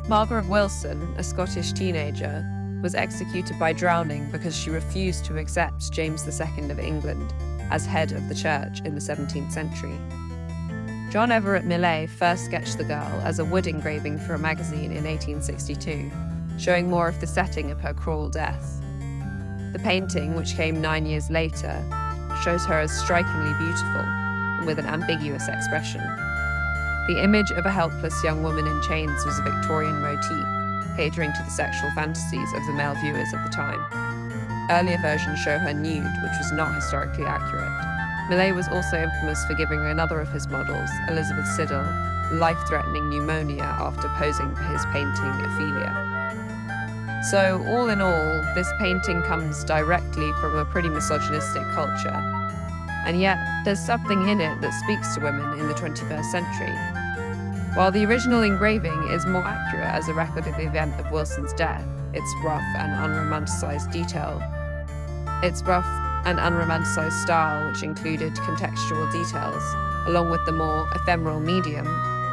Margaret Wilson, a Scottish teenager, was executed by drowning because she refused to accept James II of England as head of the church in the 17th century. John Everett Millais first sketched the girl as a wood engraving for a magazine in 1862, showing more of the setting of her cruel death. The painting, which came 9 years later, shows her as strikingly beautiful and with an ambiguous expression. The image of a helpless young woman in chains was a Victorian motif, catering to the sexual fantasies of the male viewers of the time. Earlier versions show her nude, which was not historically accurate. Millais was also infamous for giving another of his models, Elizabeth Siddal, life-threatening pneumonia after posing for his painting Ophelia. So, all in all, this painting comes directly from a pretty misogynistic culture. And yet, there's something in it that speaks to women in the 21st century. While the original engraving is more accurate as a record of the event of Wilson's death, its rough and unromanticized style, which included contextual details, along with the more ephemeral medium,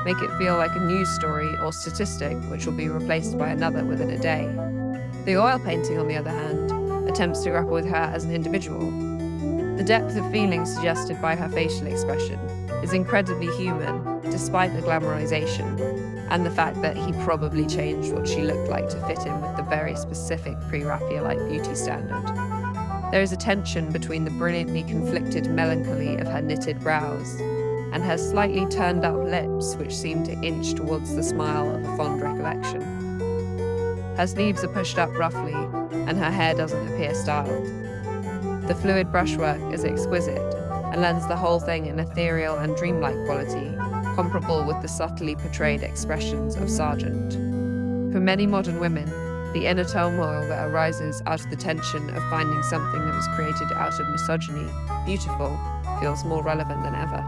make it feel like a news story or statistic which will be replaced by another within a day. The oil painting, on the other hand, attempts to grapple with her as an individual. The depth of feeling suggested by her facial expression is incredibly human, despite the glamorization, and the fact that he probably changed what she looked like to fit in with the very specific pre-Raphaelite beauty standard. There is a tension between the brilliantly conflicted melancholy of her knitted brows and her slightly turned up lips, which seem to inch towards the smile of a fond recollection. Her sleeves are pushed up roughly, and her hair doesn't appear styled. The fluid brushwork is exquisite and lends the whole thing an ethereal and dreamlike quality, comparable with the subtly portrayed expressions of Sargent. For many modern women, the inner turmoil that arises out of the tension of finding something that was created out of misogyny beautiful feels more relevant than ever.